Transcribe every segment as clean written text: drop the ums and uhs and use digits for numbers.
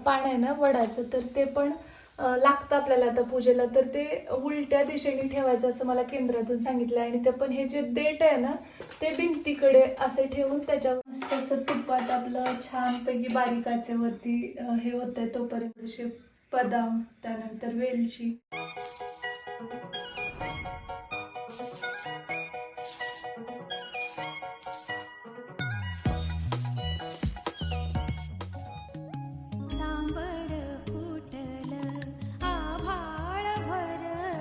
पान आहे ना वडाचं, तर ते पण लागतं आपल्याला आता पूजेला, तर ते उलट्या दिशेने ठेवायचं असं मला केंद्रातून सांगितलं. आणि ते पण हे जे देठ आहे ना ते भिंतीकडे असे ठेवून त्याच्यावर मस्त असं तुपात आपलं छानपैकी बारीक आचेवरती हे होतंय तोपर्यंत थोडेसे बदाम, त्यानंतर वेलची.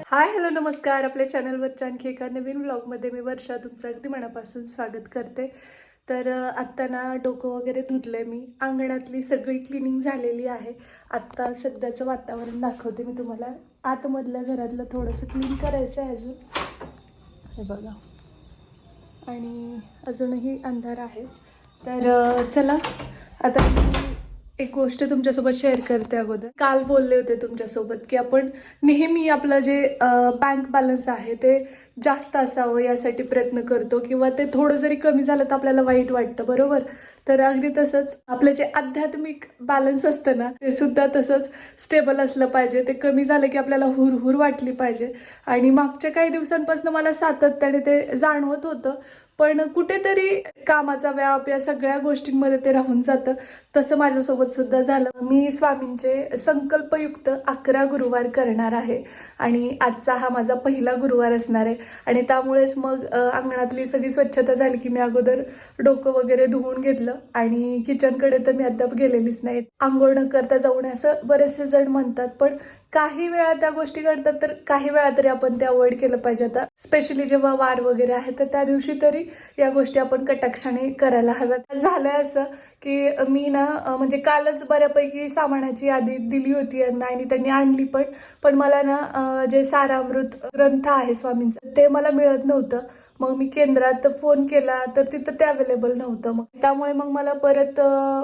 हाय हॅलो नमस्कार. आपल्या चॅनलवरच्या आणखी एका नवीन व्लॉगमध्ये मी वर्षा तुमचं अगदी मनापासून स्वागत करते. तर आत्ता ना डोकं वगैरे धुतलंय मी, अंगणातली सगळी क्लिनिंग झालेली आहे. आत्ता सध्याचं वातावरण दाखवते मी तुम्हाला. आतमधल्या घरातलं थोडंसं क्लीन करायचं आहे अजून, हे बघा, आणि अजूनही अंधार आहेच. तर चला आता मी एक गोष्ट तुमच्यासोबत शेअर करते. अगोदर काल बोलले होते तुमच्यासोबत की आपण नेहमी आपलं जे बँक बॅलन्स आहे ते जास्त असावं यासाठी प्रयत्न करतो, किंवा ते थोडं जरी कमी झालं तर आपल्याला वाईट वाटतं, बरोबर. तर अगदी तसंच आपलं जे आध्यात्मिक बॅलन्स असतं ना ते सुद्धा तसंच स्टेबल असलं पाहिजे. ते कमी झालं की आपल्याला हुरहुर वाटली पाहिजे. आणि मागच्या काही दिवसांपासून मला सातत्याने ते जाणवत होतं, पण कुठेतरी कामाचा व्याप या सगळ्या गोष्टींमध्ये ते राहून जातं. तसं माझ्यासोबत सुद्धा झालं. मी स्वामींचे संकल्पयुक्त 11 गुरुवार करणार आहे आणि आजचा हा माझा पहिला गुरुवार असणार आहे. आणि त्यामुळेच मग अंगणातली सगळी स्वच्छता झाली की मी अगोदर डोकं वगैरे धुवून घेतलं. आणि किचनकडे तर मी अद्याप गेलेलीच नाही. आंघोळ न करता जाऊ नये असं बरेचसे जण म्हणतात, पण काही वेळा त्या गोष्टी घडतात, तर काही वेळा तरी आपण ते अवॉइड केलं पाहिजे. आता स्पेशली जेव्हा वार वगैरे आहे तर त्या दिवशी तरी या गोष्टी आपण कटाक्षाने करायला हव्यात. झालंय असं की मी ना म्हणजे कालच बऱ्यापैकी सामानाची यादी दिली होती यांना आणि त्यांनी आणली पण मला ना जे सारामृत ग्रंथ आहे स्वामींचा ते मला मिळत नव्हतं. मग मी केंद्रात फोन केला तर तिथं ते अवेलेबल नव्हतं. मग त्यामुळे मग मला परत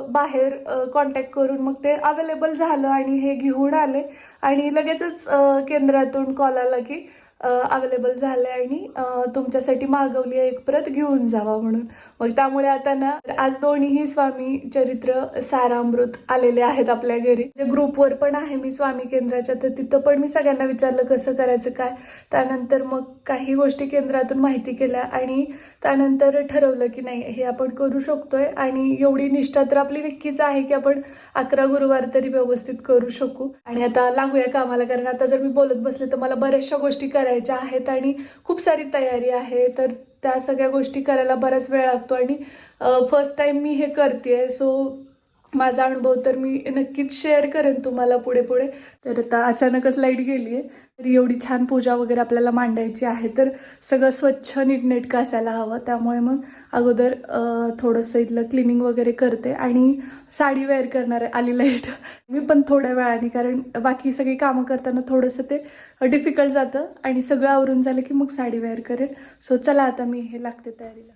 बाहेर कॉन्टॅक्ट करून मग ते अवेलेबल झालं आणि हे घेऊन आले. आणि लगेचच केंद्रातून कॉल आला की अवेलेबल झाले आणि तुमच्यासाठी मागवली आहे एक प्रत, घेऊन जावा म्हणून. मग त्यामुळे आता ना आज दोन्हीही स्वामी चरित्र सारामृत आलेले आहेत आपल्या घरी. ग्रुपवर पण आहे मी स्वामी केंद्राच्या, तर तिथं पण मी सगळ्यांना विचारलं कसं करायचं काय. त्यानंतर मग काही गोष्टी केंद्रातून माहिती केल्या आणि त्यानंतर ठरवलं की नाही हे आपण करू शकतोय. आणि एवढी निष्ठा तर आपली नक्कीच आहे की आपण 11 गुरुवार तरी व्यवस्थित करू शकू. आणि आता लागूया कामाला, कारण आता जर मी बोलत बसले तर मला बऱ्याचशा गोष्टी करायच्या आहेत आणि खूप सारी तयारी आहे. तर त्या सगळ्या गोष्टी करायला बराच वेळ लागतो आणि फर्स्ट टाइम मी हे करते, सो माझा अनुभव तर मी नक्कीच शेअर करेन तुम्हाला पुढे पुढे. तर आता अचानकच लाईट गेली आहे, तर एवढी छान पूजा वगैरे आपल्याला मांडायची आहे, तर सगळं स्वच्छ नीटनेटकं असायला हवं. त्यामुळे मग अगोदर थोडंसं इथलं क्लिनिंग वगैरे करते आणि साडी वेअर करणार आहे. आली लाईट मी पण थोड्या वेळाने, कारण बाकी सगळी कामं करताना थोडंसं ते डिफिकल्ट जातं. आणि सगळं आवरून झालं की मग साडी वेअर करेन. सो चला आता मी हे लागते तयारीला.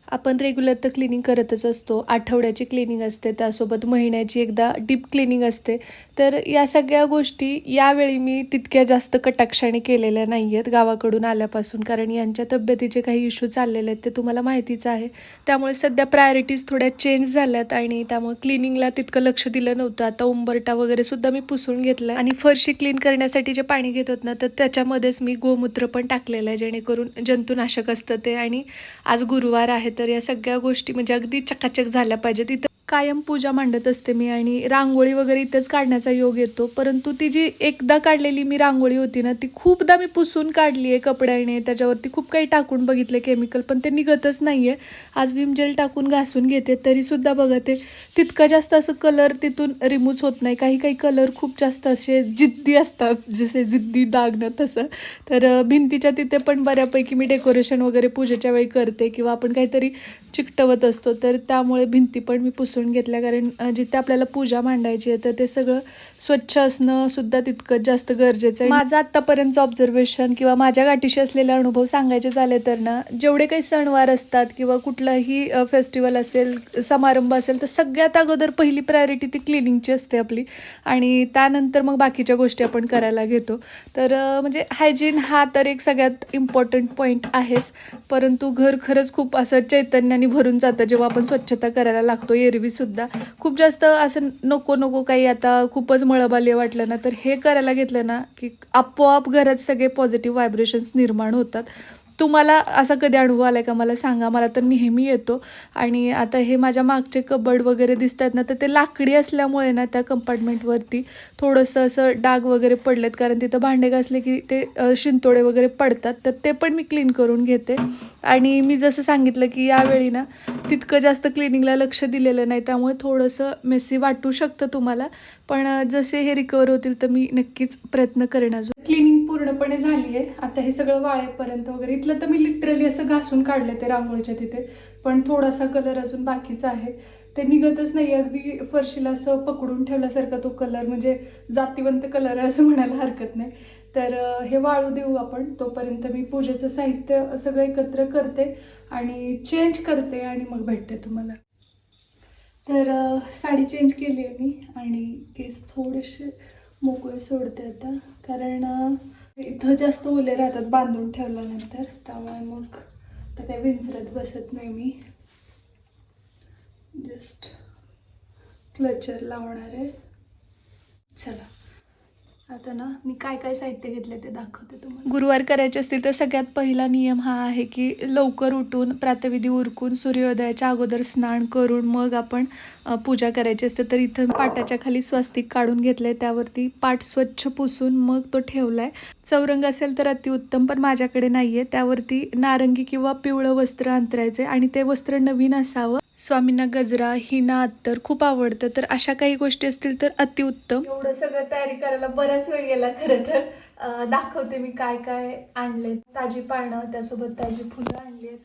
आपण रेग्युलर तर क्लिनिंग करतच असतो. आठवड्याची क्लिनिंग असते, त्यासोबत महिन्याची एकदा डीप क्लिनिंग असते. तर या सगळ्या गोष्टी यावेळी मी तितक्या जास्त कटाक्षाने केलेल्या नाही आहेत गावाकडून आल्यापासून, कारण यांच्या तब्येतीचे काही इश्यू चाललेले आहेत ते तुम्हाला माहितीच आहे. त्यामुळे सध्या प्रायोरिटीज थोड्या चेंज झाल्यात आणि त्यामुळे क्लिनिंगला तितकं लक्ष दिलं नव्हतं. आता उंबरटा वगैरे सुद्धा मी पुसून घेतला आणि फरशी क्लीन करण्यासाठी जे पाणी घेत होत ना तर त्याच्यामध्येच मी गोमूत्र पण टाकलेलं आहे, जेणेकरून जंतुनाशक असतं ते. आणि आज गुरुवार आहे तर या सगळ्या गोष्टी म्हणजे अगदी चकाचक झाल्या पाहिजेत. इथं कायम पूजा मांडत असते मी आणि रांगोळी वगैरे इथेच काढण्याचा योग येतो. परंतु ती जी एकदा काढलेली मी रांगोळी होती ना ती खूपदा मी पुसून काढली आहे कपड्याने, त्याच्यावरती खूप काही टाकून बघितले केमिकल, पण ते निघतच नाही आहे. आज विम जेल टाकून घासून घेते तरीसुद्धा बघा ते तितकं जास्त असं कलर तिथून रिमूव्ह होत नाही. काही काही कलर खूप जास्त असे जिद्दी असतात, जसे जिद्दी दाग ना तसं. तर भिंतीच्या तिथे पण बऱ्यापैकी मी डेकोरेशन वगैरे पूजेच्या वेळी करते किंवा आपण काहीतरी चिकटवत असतो, तर त्यामुळे भिंती पण मी पुसून पुसून घेतल्या, कारण जिथे आपल्याला पूजा मांडायची आहे तर ते सगळं स्वच्छ असणं सुद्धा तितकंच जास्त गरजेचं आहे. माझं आत्तापर्यंतचं ऑब्झर्वेशन किंवा माझ्या गाठीशी असलेले अनुभव सांगायचे झाले तर ना, जेवढे काही सणवार असतात किंवा कुठलाही फेस्टिवल असेल, समारंभ असेल, तर सगळ्यात अगोदर पहिली प्रायोरिटी ती क्लिनिंगची असते आपली, आणि त्यानंतर मग बाकीच्या गोष्टी आपण करायला घेतो. तर म्हणजे हायजीन हा तर एक सगळ्यात इम्पॉर्टंट पॉईंट आहेच, परंतु घर खरंच खूप असं चैतन्याने भरून जातं जेव्हा आपण स्वच्छता करायला लागतो. एरवीसुद्धा खूप जास्त असं नको काही आता खूपच मळबाली वाटलं ना, तर हे करायला घेतलं ना की आपोआप घरात सगळे पॉझिटिव्ह व्हायब्रेशन्स निर्माण होतात. तुम्हाला असा कधी अनुभव आला आहे का मला सांगा. मला तर नेहमी येतो. आणि आता हे माझ्या मागचे कबड वगैरे दिसत आहेत ना, तर ते लाकडी असल्यामुळे ना त्या कंपार्टमेंटवरती थोडंसं असं डाग वगैरे पडलेत, कारण तिथं भांडे घासले की ते शिंतोडे वगैरे पडतात, तर ते पण मी क्लीन करून घेते. आणि मी जसं सांगितलं की यावेळी ना तितकं जास्त क्लिनिंगला लक्ष दिलेलं नाही, त्यामुळे थोडंसं मेसी वाटू शकतं तुम्हाला, पण जसे हे रिकवर होतील तर मी नक्कीच प्रयत्न करेन. अजून क्लिनिंग पूर्णपणे झाली आहे. आता हे सगळं वाळेपर्यंत वगैरे इथलं तर मी लिटरली असं घासून काढले ते रांगोळीच्या तिथे, पण थोडासा कलर अजून बाकीचा आहे, ते निघतच नाही. अगदी फरशीला असं पकडून ठेवल्यासारखा तो कलर, म्हणजे जातीवंत कलर आहे असं म्हणायला हरकत नाही. तर हे वाळू देऊ आपण. तोपर्यंत मी पूजेचं साहित्य सगळं एकत्र करते आणि चेंज करते आणि मग भेटते तुम्हाला. तर साडी चेंज केली आहे मी आणि केस थोडेसे मोकळे सोडते आता, कारण इथं जास्त ओले राहतात बांधून ठेवल्यानंतर, त्यामुळे मग आता काही विंचरत बसत नाही मी. जस्ट क्लचर लावणार आहे. चला आता ना मी काय काय साहित्य घेतले ते दाखवते तुम्हाला. गुरुवार करायचे असतील तर सगळ्यात पहिला नियम हा आहे की लवकर उठून प्रातःविधी उरकून सूर्योदयाच्या अगोदर स्नान करून मग आपण पूजा करायची असते. तर इथं पाटाच्या खाली स्वस्तिक काढून घेतलंय, त्यावरती पाट स्वच्छ पुसून मग तो ठेवलाय. चौरंग असेल तर अतिउत्तम, पण माझ्याकडे नाहीये. त्यावरती नारंगी किंवा पिवळं वस्त्र अंतरायचे आणि ते वस्त्र नवीन असावं. स्वामींना गजरा, हिना, अत्तर खूप आवडतं, तर अशा काही गोष्टी असतील तर अतिउत्तम. एवढं सगळं तयारी करायला बराच वेळ गेला खरं तर. दाखवते मी काय काय आणले. ताजी पानं, त्यासोबत ताजी फुलं आणलीत,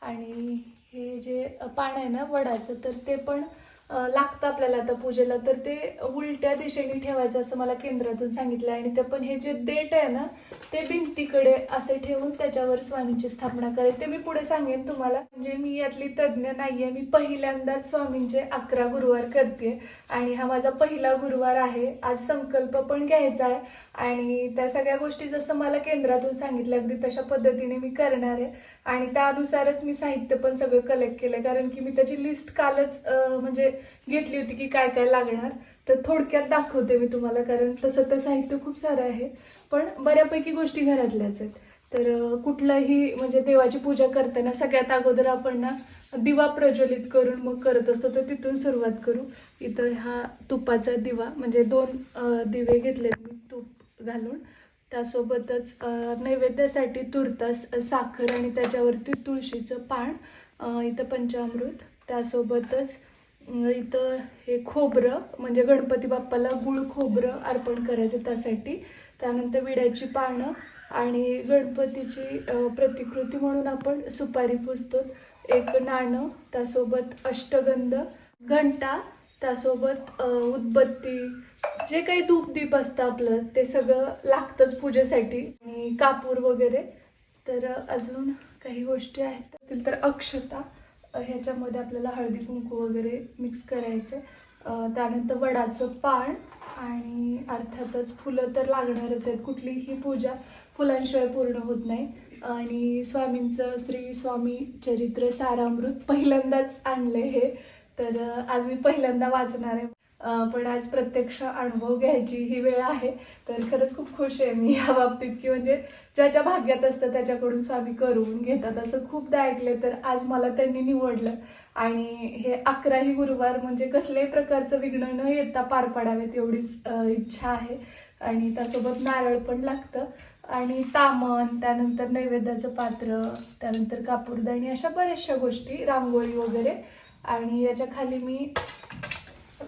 आणि हे जे पान आहे ना वडाचं, तर ते पण लागतं आपल्याला आता पूजेला, तर ते उलट्या दिशेने ठेवायचं असं मला केंद्रातून सांगितलं. आणि ते पण हे जे देठ आहे ना ते भिंतीकडे असे ठेवून त्याच्यावर स्वामींची स्थापना करायची. ते मी पुढे सांगेन तुम्हाला, म्हणजे मी यातली तज्ज्ञ नाहीये. मी पहिल्यांदाच स्वामींचे 11 गुरुवार करते आणि हा माझा पहिला गुरुवार आहे. आज संकल्प पण घ्यायचा आहे आणि त्या सगळ्या गोष्टी जसं मला केंद्रातून सांगितलं अगदी तशा पद्धतीने मी करणार आहे. आणि त्यानुसारच मी साहित्य पण सगळं कलेक्ट केलं, कारण की मी त्याची लिस्ट कालच म्हणजे घेतली होती की काय काय लागणार. तर थोडक्यात दाखवते मी तुम्हाला, कारण तसं तर साहित्य खूप सारं आहे, पण बऱ्यापैकी गोष्टी घरातल्याच आहेत. तर कुठलाही म्हणजे देवाची पूजा करताना सगळ्यात अगोदर आपण ना दिवा प्रज्वलित करून मग करत असतो, तर तिथून सुरुवात करू. इथं हा तुपाचा दिवा, म्हणजे 2 दिवे घेतलेत मी तूप घालून. त्यासोबतच नैवेद्यासाठी तुरतास साखर आणि त्याच्यावरती तुळशीचं पान, इथं पंचामृत, त्यासोबतच इथं हे खोबरं, म्हणजे गणपती बाप्पाला गुळ खोबरं अर्पण करायचं त्यासाठी. त्यानंतर विड्याची पानं आणि गणपतीची प्रतिकृती म्हणून आपण सुपारी पुजतो, एक नाणं, त्यासोबत अष्टगंध, घंटा, त्यासोबत उदबत्ती, जे काही धूपदीप असतं आपलं ते सगळं लागतंच पूजेसाठी, आणि कापूर वगैरे. तर अजून काही गोष्टी आहेत तर अक्षता, ह्याच्यामध्ये आपल्याला हळदी कुंकू वगैरे मिक्स करायचं. त्यानंतर वडाचं पान आणि अर्थातच फुलं तर लागणारच आहेत. कुठलीही पूजा फुलांशिवाय पूर्ण होत नाही. आणि स्वामींचं श्री स्वामी चरित्र सारामृत पहिल्यांदाच आणलंय हे, तर आज मी पहिल्यांदा वाचणार आहे. पण आज प्रत्यक्ष अनुभव घ्यायची ही वेळ आहे. तर खरंच खूप खुश आहे मी या बाबतीत, की म्हणजे ज्याच्या भाग्यात असतं त्याच्याकडून स्वामी करून घेतात असं खूपदा ऐकले, तर आज मला त्यांनी निवडलं. आणि हे 11ही गुरुवार म्हणजे कसल्याही प्रकारचं विघ्न न येता पार पाडावेत एवढीच इच्छा आहे. आणि त्यासोबत नारळ पण लागतं आणि तामण, त्यानंतर नैवेद्याचं पात्र, त्यानंतर कापूरदाणी, अशा बऱ्याचशा गोष्टी, रांगोळी वगैरे. आणि याच्या खाली मी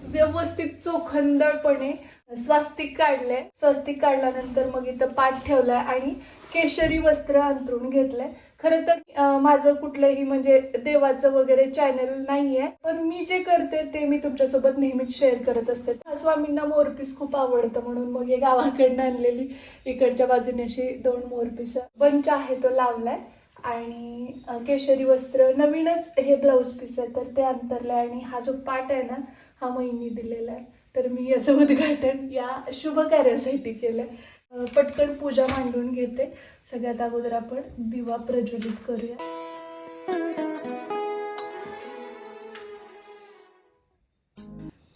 व्यवस्थित चोखंदळपणे स्वस्तिक काढलंय. स्वस्तिक काढल्यानंतर मग इथं पाठ ठेवलाय आणि केशरी वस्त्र अंथरून घेतलंय. खरं तर माझं कुठलंही म्हणजे देवाचं वगैरे चॅनल नाहीये, पण मी जे करते ते मी तुमच्यासोबत नेहमीच शेअर करत असते. स्वामींना मोरपीस खूप आवडतं म्हणून मग हे गावाकडनं आणलेली इकडच्या बाजूने अशी 2 मोरपीस बंच आहे तो लावलाय. आणि केशरी वस्त्र नवीनच हे ब्लाऊज पीस आहे तर ते अंतरलंय. आणि हा जो पाट आहे ना हा महिनी दिलेला आहे, तर मी याचं उद्घाटन या शुभ कार्यासाठी केलंय. पटकन पूजा मांडून घेते. सगळ्यात अगोदर आपण दिवा प्रज्वलित करूया.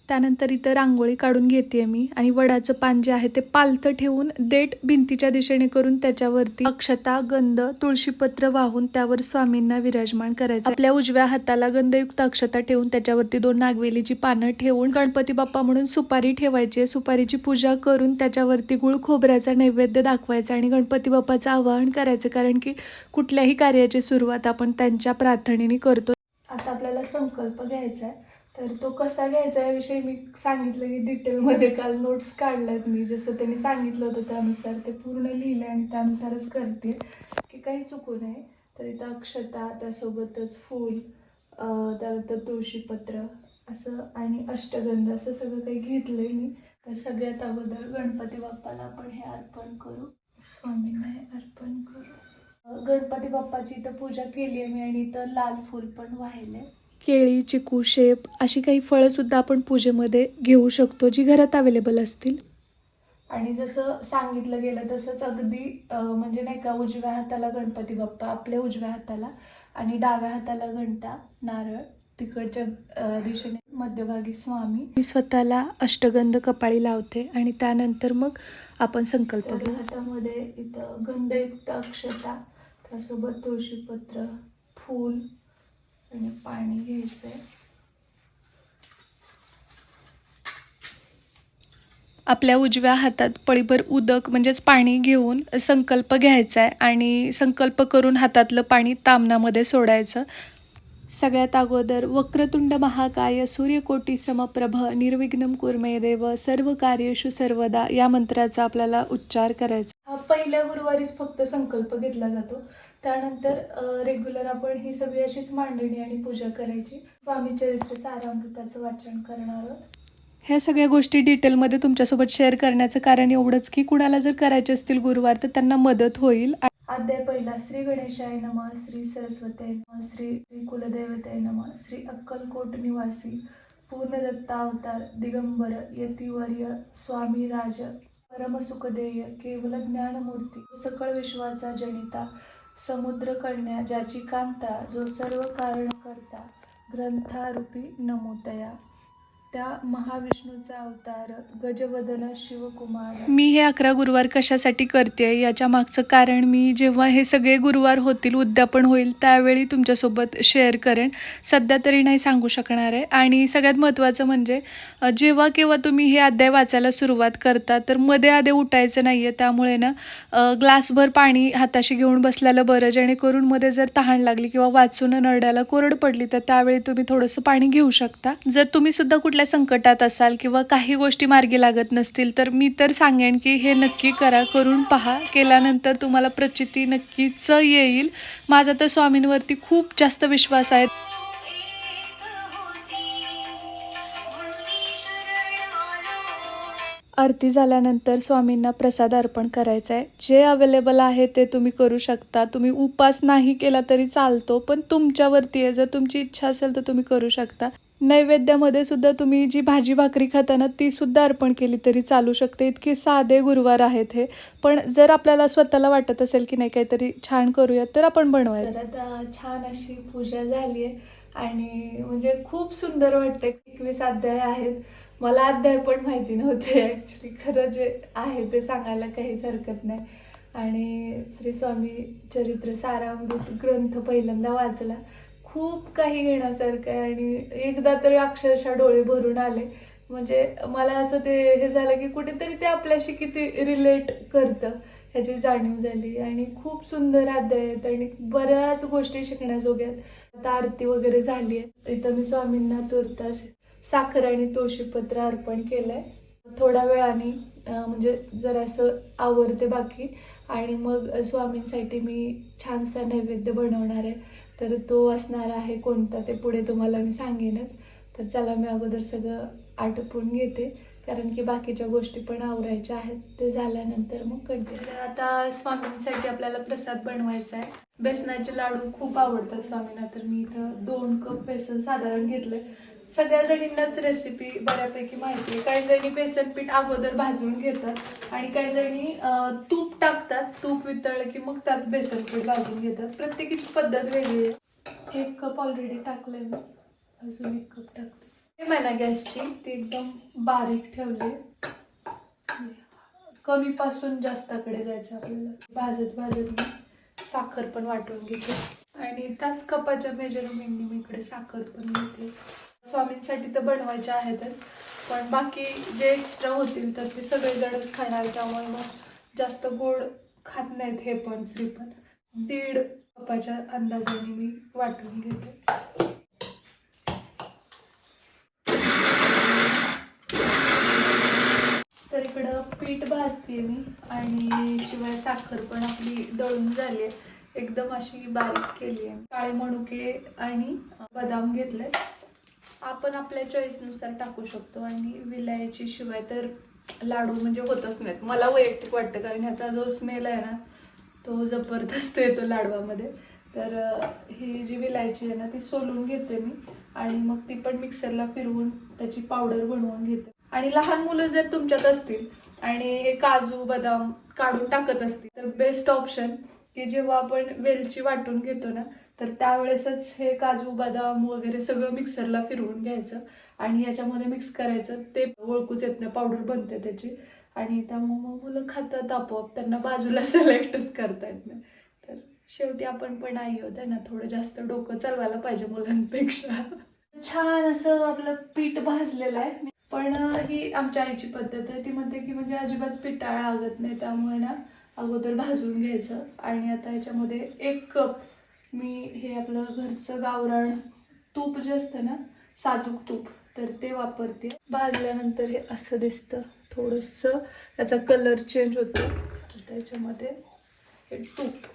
त्यानंतर इथं रांगोळी काढून घेते मी आणि वडाचं पान जे आहे ते पालथं ठेवून देठ भिंतीच्या दिशेने करून त्याच्यावरती अक्षता, गंध, तुळशीपत्र वाहून त्यावर स्वामींना विराजमान करायचं. आपल्या उजव्या हाताला गंधयुक्त अक्षता ठेवून त्याच्यावरती 2 नागवेलीची पानं ठेवून गणपती बाप्पा म्हणून सुपारी ठेवायची. सुपारीची पूजा करून त्याच्यावरती गुळ खोबऱ्याचा नैवेद्य दाखवायचा आणि गणपती बाप्पाचं आवाहन करायचं, कारण की कुठल्याही कार्याची सुरुवात आपण त्यांच्या प्रार्थनेने करतो. आता आपल्याला संकल्प घ्यायचा आहे, तर तो कसा घ्यायचा याविषयी मी सांगितलं की डिटेलमध्ये काल नोट्स काढल्यात मी. जसं त्यांनी सांगितलं होतं त्यानुसार ते पूर्ण लिहिलं आणि त्यानुसारच करते की काही चुकू नये. तर इथं अक्षता, त्यासोबतच फूल, त्यानंतर तुळशीपत्र असं आणि अष्टगंध असं सगळं काही घेतलंय मी. तर सगळ्यात अगोदर गणपती बाप्पाला आपण हे अर्पण करू. स्वामींना हे अर्पण करू. गणपती बाप्पाची इथं पूजा केली आहे मी आणि इथं लाल फूल पण वाहिले. केळी, चिकू, शेप अशी काही फळं सुद्धा आपण पूजेमध्ये घेऊ शकतो जी घरात अवेलेबल असतील. आणि जसं सांगितलं गेलं तसंच अगदी म्हणजे नाही का, उजव्या हाताला गणपती बाप्पा आपल्या उजव्या हाताला आणि डाव्या हाताला घंटा, नारळ, तिकडच्या दिशेने मध्यभागी स्वामी. मी स्वतःला अष्टगंध कपाळी लावते आणि त्यानंतर मग आपण संकल्प घेऊ. हातामध्ये इथं गंधयुक्त अक्षता, त्यासोबत तुळशीपत्र, फूल आणि पाणी घ्यायचंय. आपल्या उजव्या हातात पळीभर उदक म्हणजेच पाणी घेऊन संकल्प घ्यायचा आहे आणि संकल्प करून हातातलं पाणी तामनामध्ये सोडायचं. सगळ्यात अगोदर वक्रतुंड महाकाय सूर्यकोटी समप्रभ निर्विघ्नं कुर्मे देव सर्व कार्येषु सर्वदा या मंत्राचा आपल्याला उच्चार करायचा. पहिल्या गुरुवारीच फक्त संकल्प घेतला जातो. त्यानंतर रेग्युलर आपण ही सगळी अशीच मांडणी आणि पूजा करायची. स्वामी चरित्र सारामृताचं वाचन करणार आहोत. ह्या सगळ्या गोष्टी डिटेलमध्ये तुमच्यासोबत शेअर करण्याचं कारण एवढंच की कुणाला जर करायचे असतील गुरुवार तर त्यांना मदत होईल. अध्याय पहिला. श्री गणेशाय नमः, श्री सरस्वती नमः, श्री कुलदेवते नमः, श्री अक्कलकोट निवासी पूर्णदत्ता अवतार दिगंबर यतिवर्य स्वामी राज परमसुखदेय केवल ज्ञानमूर्ती सकळ विश्वाचा जनिता समुद्र कन्या ज्याची कांता जो सर्व कारण करता ग्रंथारूपी नमोतया त्या महाविष्णूचा अवतार गजवदन शिवकुमार. मी हे 11 गुरुवार कशासाठी करते याच्या मागचं कारण मी जेव्हा हे सगळे गुरुवार होतील, उद्यापन होईल, त्यावेळी तुमच्यासोबत शेअर करेन. सध्या तरी नाही सांगू शकणार आहे. आणि सगळ्यात महत्त्वाचं म्हणजे जेव्हा केव्हा तुम्ही हे अध्याय वाचायला सुरुवात करता तर मध्ये आधे उठायचं नाही आहे. त्यामुळे ना ग्लासभर पाणी हाताशी घेऊन बसलेलं बरं, जेणेकरून मध्ये जर तहान लागली किंवा वाचून नरड्याला कोरड पडली तर त्यावेळी तुम्ही थोडंसं पाणी घेऊ शकता. जर तुम्ही सुद्धा कुठल्या संकटात असाल किंवा काही गोष्टी मार्गी लागत नसतील तर मी तर सांगेन की हे नक्की करा, करून पहा. केल्यानंतर तुम्हाला प्रचिती नक्कीच येईल. माझा तर स्वामींवरती खूप जास्त विश्वास आहे. आरती झाल्यानंतर स्वामींना प्रसाद अर्पण करायचा आहे. जे अवेलेबल आहे ते तुम्ही करू शकता. तुम्ही उपास नाही केला तरी चालतो, पण तुमच्यावरती आहे. जर तुमची इच्छा असेल तर तुम्ही करू शकता. नैवेद्यामध्ये सुद्धा तुम्ही जी भाजी भाकरी खाताना ती सुद्धा अर्पण केली तरी चालू शकते. इतके साधे गुरुवार आहेत हे. पण जर आपल्याला स्वतःला वाटत असेल की नाही काहीतरी छान करूयात तर आपण बनवायचं. तर आता छान अशी पूजा झाली आहे आणि म्हणजे खूप सुंदर वाटते. 21 अध्याय आहेत. मला अध्याय पण माहिती नव्हते ॲक्च्युली. खरं जे आहे ते सांगायला काहीच हरकत नाही. आणि श्री स्वामी चरित्र सारामृत ग्रंथ पहिल्यांदा वाचला. खूप काही घेण्यासारखं आहे आणि एकदा तरी अक्षरशः डोळे भरून आले. म्हणजे मला असं ते हे झालं की कुठेतरी ते आपल्याशी किती रिलेट करतं ह्याची जाणीव झाली. आणि खूप सुंदर अध्याय आहेत आणि बऱ्याच गोष्टी शिकण्याजोग्यात. आता आरती वगैरे झाली आहे. इथं मी स्वामींना तुर्तास साखर आणि तुळशीपत्र अर्पण केलंय. थोड्या वेळाने म्हणजे जरासं आवरते बाकी, आणि मग स्वामींसाठी मी छानसा नैवेद्य बनवणार आहे. तर तो असणार आहे कोणता ते पुढे तुम्हाला मी सांगेनच. तर चला मी अगोदर सगळं आटोपून घेते, कारण की बाकीच्या गोष्टी पण आवरायच्या आहेत. ते झाल्यानंतर मग कंटिन्यू. आता स्वामींसाठी आपल्याला प्रसाद बनवायचा आहे. बेसनाचे लाडू खूप आवडतात स्वामींना, तर मी इथं 2 कप बेसन साधारण घेतले. सगळ्या जणींनाच रेसिपी बऱ्यापैकी माहिती आहे. काही जणी बेसन पीठ अगोदर भाजून घेतात आणि काही जणी तूप टाकतात. तूप वितळलं की मग त्यात बेसन पीठ भाजून घेतात. प्रत्येकीची पद्धत वेगळी आहे. 1 कप ऑलरेडी टाकलंय मी, अजून 1 कप टाकते. फ्लेम आहे ना गॅसची ती एकदम बारीक ठेवली. कमी पासून जास्ताकडे जायचं आपल्याला. भाजत भाजत मी साखर पण वाटून घेते आणि त्याच कपाच्या मेजरमेंटने मी इकडे साखर पण घेते. स्वामींसाठी तर बनवायचे आहेतच, पण बाकी जे एक्स्ट्रा होतील तर ते सगळेजणच खाणार, त्यामुळे मग जास्त गोड खात नाहीत हे पण श्रीफळ. 1.5 कपाच्या अंदाजाने मी वाटून घेते. तर इकडं पीठ भाजते मी, आणि शिवाय साखर पण आपली दळून झाली आहे, एकदम अशी बारीक केली आहे. काळे मनुके आणि बदाम घेतले. आपण आपल्या चॉईसनुसार टाकू शकतो, आणि विलायची शिवाय तर लाडू म्हणजे होतच नाहीत मला वैयक्तिक वाटतं, कारण ह्याचा जो स्मेल आहे ना तो जबरदस्त येतो लाडवामध्ये. तर ही जी विलायची आहे ना ती सोलून घेते मी, आणि मग ती पण मिक्सरला फिरवून त्याची पावडर बनवून घेते. आणि लहान मुलं जर तुमच्यात असतील आणि हे काजू बदाम काढून टाकत असतील तर बेस्ट ऑप्शन की जेव्हा आपण वेलची वाटून घेतो ना तर त्यावेळेसच हे काजू बदाम वगैरे सगळं मिक्सरला फिरवून घ्यायचं आणि याच्यामध्ये मिक्स करायचं. ते ओळखूच येत नाही, पावडर बनते त्याची, आणि त्यामुळे मुलं खातात आपोआप, त्यांना बाजूला सिलेक्टच करता येत नाही. तर शेवटी आपण पण आई होत ना, थोडं जास्त डोकं चालवायला पाहिजे मुलांपेक्षा. छान असं आपलं पीठ भाजलेलं आहे, पण ही आमच्या आईची पद्धत आहे. ती म्हणते की म्हणजे अजिबात पिठाळ लागत नाही, त्यामुळे ना अगोदर भाजून घ्यायचं. आणि आता याच्यामध्ये 1 कप मी हे आपलं घरचं गावरान तूप जे असतं ना, साजूक तूप, तर ते वापरते. भाजल्यानंतर हे असं दिसतं, थोडंसं त्याचा कलर चेंज होतो. त्याच्यामध्ये हे तूप,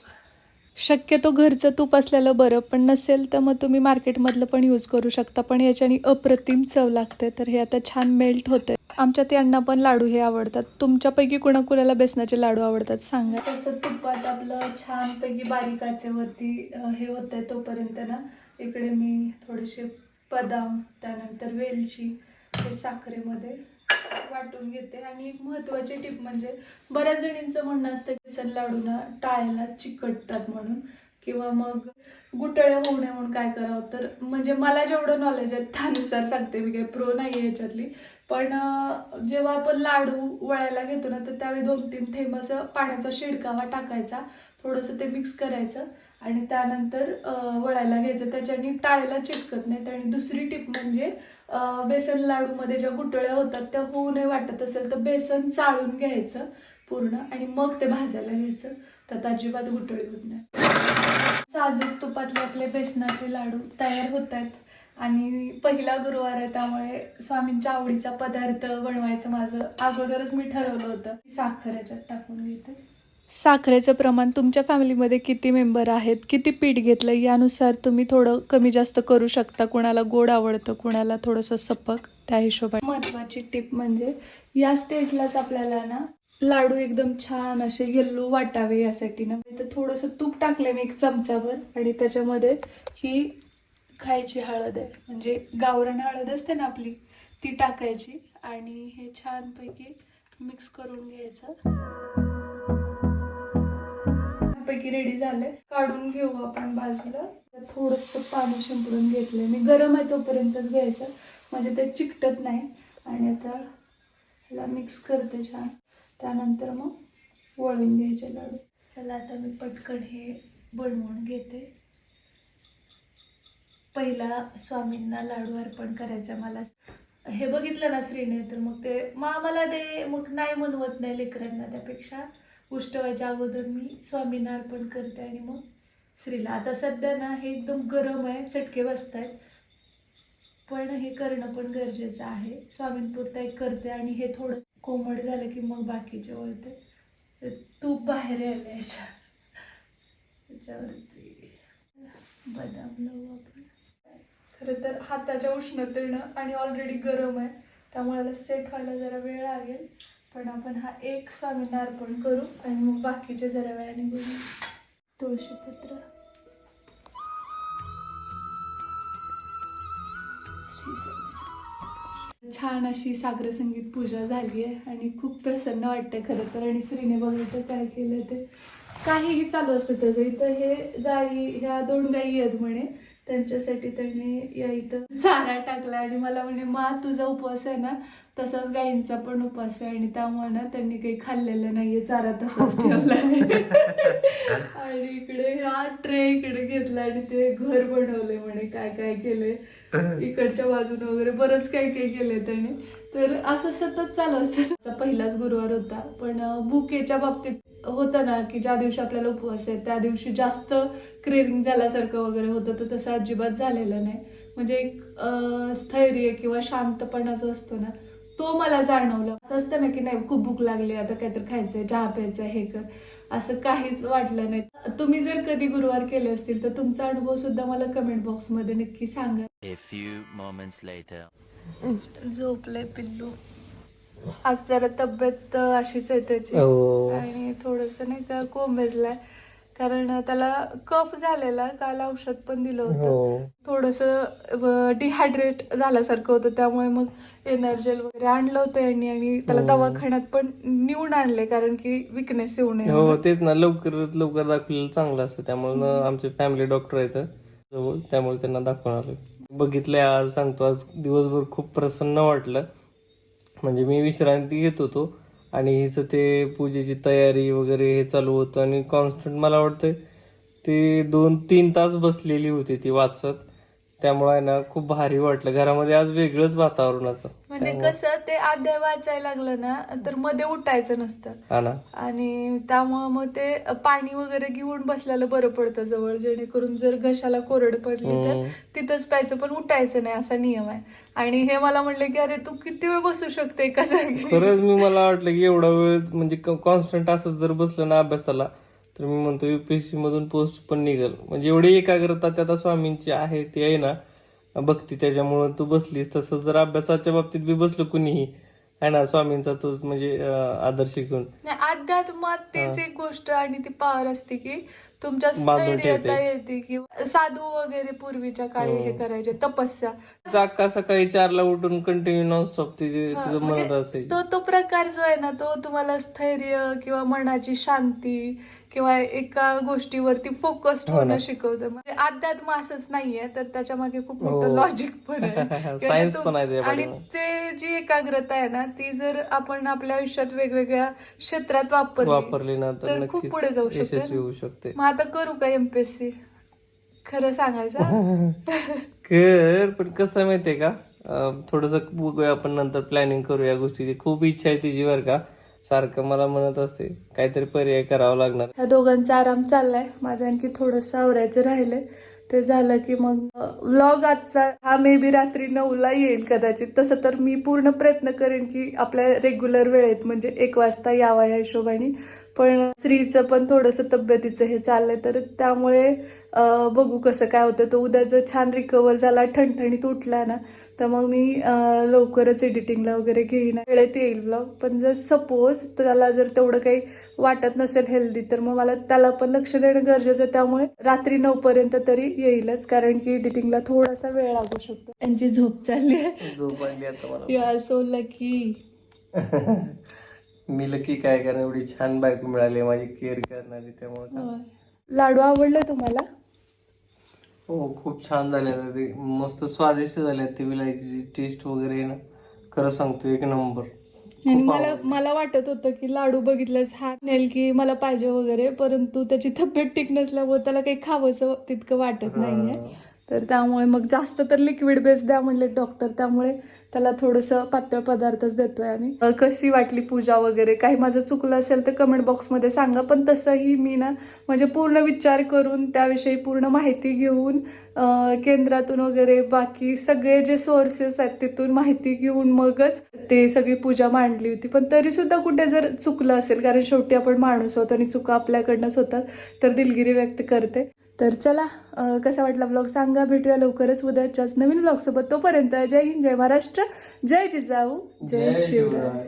शक्यतो घरचं तूप असलेलं बरं, पण नसेल तर मग तुम्ही मार्केटमधलं पण यूज करू शकता, पण याच्याने अप्रतिम चव लागते. तर हे आता छान मेल्ट होते. आमच्यात यांना पण लाडू हे आवडतात. तुमच्यापैकी कुणाकुणाला बेसनाचे लाडू आवडतात सांगा. तसं तुपात आपलं छानपैकी बारीक आचेवरती हे होतंय तोपर्यंत ना इकडे मी थोडेसे बदाम, त्यानंतर वेलची हे साखरेमध्ये वाटून घेते. आणि एक महत्त्वाची टिप म्हणजे बऱ्याच जणींचं म्हणणं असतं बेसन लाडू ना टाळ्याला चिकटतात म्हणून, किंवा मग गुटळ्या होऊ नये म्हणून काय करावं. तर म्हणजे मला जेवढं नॉलेज आहे त्यानुसार सांगते, मी काही प्रो नाही आहे याच्यातली. पण जेव्हा आपण लाडू वळायला घेतो ना तर त्यावेळी 2-3 थेंब असं पाण्याचा शिडकावा टाकायचा, थोडंसं ते मिक्स करायचं आणि त्यानंतर वळायला घ्यायचं. त्याच्याने टाळ्याला चिटकत नाहीत. आणि दुसरी टिप म्हणजे बेसन लाडूमध्ये ज्या गुटळ्या होतात त्या होऊ नये वाटत असेल तर बेसन चाळून घ्यायचं पूर्ण आणि मग ते भाजायला घ्यायचं, तर अजिबात गुटळी होत नाही. साजूक तुपातले आपले बेसनाचे लाडू तयार होत आहेत. आणि पहिला गुरुवार आहे त्यामुळे स्वामींच्या आवडीचा पदार्थ बनवायचं माझं अगोदरच मी ठरवलं होतं. साखर याच्यात टाकून घेते. साखरेचं प्रमाण तुमच्या फॅमिलीमध्ये किती मेंबर आहेत, किती पीठ घेतलं यानुसार तुम्ही थोडं कमी जास्त करू शकता. कुणाला गोड आवडतं, कुणाला थोडंसं सपक, त्या हिशोबाने. महत्त्वाची टिप म्हणजे या स्टेजलाच आपल्याला ना लाडू एकदम छान असे येल्लो वाटावे यासाठी ना तर थोडंसं तूप टाकले मी 1 चमचाभर, आणि त्याच्यामध्ये ही खायची हळद आहे, म्हणजे गावरान हळद असते ना आपली, ती टाकायची आणि हे छानपैकी मिक्स करून घ्यायचं. पैकी रेडी झाले, काढून घेऊ आपण बाजूला. थोडंसं पाणी शिंपडून घेतलंय मी, गरम आहे तोपर्यंतच घ्यायचं म्हणजे ते चिकटत नाही. आणि आता ह्याला मिक्स करते छान, त्यानंतर मग वळून घ्यायचे लाडू. चला आता मी पटकन हे बनवून घेते. पहिला स्वामींना लाडू अर्पण करायचा मला. हे बघितलं ना श्रीने तर मग ते मला दे, मग नाही म्हणवत नाही लेकरांना, त्यापेक्षा गोष्ट व्हायच्या अगोदर मी स्वामींना अर्पण करते आणि मग श्रीला. आता सध्या ना हे एकदम गरम आहे, चटके बसत आहेत, पण हे करणं पण गरजेचं आहे. स्वामींपुरता एक करते आणि हे थोडं कोमट झालं की मग बाकीचे वळते. तूप बाहेर यायला याच्यावरती बदाम लावू आपण. खरं तर हाताच्या उष्णतेनं आणि ऑलरेडी गरम आहे त्यामुळे याला सेट व्हायला जरा वेळ लागेल. पण आपण हा एक स्वामींना अर्पण करू आणि मग बाकीचे जरा वेळाने बोलू. तुळशीपत्र, छान अशी सागर संगीत पूजा झाली आहे आणि खूप प्रसन्न वाटतंय खरं तर. आणि श्रीने बघितलं काय केलं ते काहीही चालू असतं त्याचं. इथं हे गाई, ह्या 2 गाई आहेत म्हणे, त्यांच्यासाठी त्यांनी या इथं चारा टाकला आणि मला म्हणे मा तुझा उपवास आहे ना तसाच गाईंचा पण उपवास आहे आणि त्यामुळे ना त्यांनी काही खाल्लेलं नाहीये, चारा तसाच ठेवला आहे. आणि इकडे हा ट्रे इकडे घेतला आणि ते घर बनवले म्हणे, काय काय केले इकडच्या बाजूने वगैरे बरंच काही काही केलंय त्याने. तर असं सतत चालू असतं. पहिलाच गुरुवार होता पण भुकेच्या बाबतीत होतं ना की ज्या दिवशी आपल्याला उपवास आहे त्या दिवशी जास्त क्रेविंग झाल्यासारखं वगैरे होतं, तर तसं अजिबात झालेलं नाही. म्हणजे एक स्थैर्य किंवा शांतपणा जो असतो ना तो मला जाणवला. असं असतं ना की नाही खूप भूक लागली आता काहीतरी खायचंय, चहा प्यायचं, हे कर, असं काहीच वाटलं नाही. तुम्ही जर कधी गुरुवार केले असतील तर तुमचा अनुभव सुद्धा मला कमेंट बॉक्स मध्ये नक्की सांगा. A few moments later. झोपले पिल्लू. आज जरा तब्येत अशीच आहे त्याची आणि थोडस नाही का कोंबेजलाय, कारण त्याला कफ झालेला. काल औषध पण दिलं होतं. थोडस डिहायड्रेट झाल्यासारखं होतं त्यामुळे मग एनर्जेल वगैरे आणलं होतं यांनी आणि त्याला दवाखान्यात पण नेऊन आणले कारण की विकनेस येऊ नये. हो तेच ना, लवकर दाखवलेलं चांगलं असतं. त्यामुळे आमचे फॅमिली डॉक्टर आहेत जवळ, त्यामुळे त्यांना दाखवून आलो. बघितलंय आज, सांगतो आज दिवसभर खूप प्रसन्न वाटलं. म्हणजे मी विश्रांती घेत होतो आणि हिचं ते पूजेची तयारी वगैरे हे चालू होतं आणि कॉन्स्टंट मला वाटतं ते 2-3 तास बसलेली होती ती वाचत. त्यामुळे ना खूप भारी वाटलं. घरामध्ये आज वेगळंच वातावरणाचं. म्हणजे कसं ते अध्याय वाचायला लागलं ना तर मध्ये उठायचं नसतं. हा ना. आणि त्यामुळं मग ते पाणी वगैरे घेऊन बसलेलं बरं पडतं जवळ, जेणेकरून जर घशाला कोरड पडली तर तिथंच प्यायचं पण उठायचं नाही असा नियम आहे. आणि हे मला म्हणले की अरे तू किती वेळ बसू शकते एका जागी. खरंच मी मला वाटलं की एवढा वेळ म्हणजे कॉन्स्टंट असंच जर बसलं ना अभ्यासाला तर मी म्हणतो UPSC मधून पोस्ट पण निघल. म्हणजे एवढी एकाग्रता त्या स्वामींची आहे ती आहे ना भक्ती, त्याच्यामुळे तू बसलीस. तसं जर अभ्यासाच्या बाबतीत बी बसलो कुणीही आहे ना स्वामींचा तोच म्हणजे आदर्श घेऊन. अध्यात्मात तेच एक गोष्ट आणि ती पावर असते की तुमच्या स्थैर्यता येते. किंवा साधू वगैरे पूर्वीच्या काळी हे करायचे तपस्या. सकाळी 4ला उठून कंटिन्यू नॉनस्टॉप तिचं म्हणत असायचं. तो प्रकार जो आहे ना तो तुम्हाला स्थैर्य किंवा मनाची शांती किंवा एका गोष्टीवरती फोकस्ड होणं शिकवतं. म्हणजे अध्यात्म असंच नाहीये, तर त्याच्या मागे खूप मोठं लॉजिक पण आहे, सायन्स पण आहे. आणि ते जी एकाग्रता आहे ना ती जर आपण आपल्या आयुष्यात वेगवेगळ्या क्षेत्रात वापरली ना तर खूप पुढे जाऊ शकते. मग आता करू का MPSC? खरं सांगायचं कर, पण कसं माहितीये का थोडस बघूया आपण, नंतर प्लॅनिंग करू या गोष्टीची. खूप इच्छा आहे तिची बरं का, सारखं मला म्हणत असते काहीतरी पर्याय करावा लागणार. ह्या दोघांचा आराम चाललाय, माझं आणखी थोडंसं आवरायचं राहिलंय. ते झालं की मग व्लॉग आजचा हा मे बी रात्री 9ला येईल कदाचित. तसं तर मी पूर्ण प्रयत्न करेन की आपल्या रेग्युलर वेळेत म्हणजे 1 वाजता यावा या हिशोबाने. पण श्रीचं पण थोडंसं तब्येतीचं हे चाललंय, तर त्यामुळे बघू कसं काय होतं. तो उद्या जर छान रिकवर झाला, ठणठणीत उठला ना तर मग मी लवकरच एडिटिंगला वगैरे घेईन, वेळेत येईल व्लॉग. पण जर सपोज त्याला जर तेवढं काही वाटत नसेल हेल्दी तर मग मला त्याला पण लक्ष देणं गरजेचं आहे. त्यामुळे रात्री 9 पर्यंत तरी येईलच, कारण की एडिटिंगला थोडासा वेळ लागू शकतो. त्यांची झोप चालली आहे. झोप आली आता मला. या सो लकी. मी लकी काय कारण एवढी छान बायको मिळाली माझी केअर करणारी. त्यामुळे लाडू आवडले तुम्हाला? हो खूप छान झाले, ते मस्त स्वादिष्ट झाले. ते विलायची टेस्ट वगैरे ना खरं सांगतो 1 नंबर. आणि मला वाटत होतं की लाडू बघितल्यास हा नेल की मला पाहिजे वगैरे, परंतु त्याची तब्येत ठीक नसल्यामुळे त्याला काही खावंसं तितकं वाटत नाहीये. तर त्यामुळे मग जास्त तर लिक्विड बेस द्या म्हणले डॉक्टर, त्यामुळे त्याला थोडंसं पातळ पदार्थच देतोय आम्ही. कशी वाटली पूजा वगैरे, काही माझं चुकलं असेल तर कमेंट बॉक्समध्ये सांगा. पण तसंही मी ना म्हणजे पूर्ण विचार करून त्याविषयी पूर्ण माहिती घेऊन केंद्रातून वगैरे बाकी सगळे जे सोर्सेस आहेत तिथून माहिती घेऊन मगच ते सगळी पूजा मांडली होती. पण तरी सुद्धा कुठे जर चुकलं असेल, कारण शेवटी आपण माणूस होतो आणि चुका आपल्याकडनंच होतात, तर दिलगिरी व्यक्त करते. तर चला, कसा वाटला ब्लॉग सांगा. भेटूया लवकरच उद्याच्याच नवीन ब्लॉग सोबत. तोपर्यंत जय हिंद, जय महाराष्ट्र, जय जिजाऊ, जय शिवराय.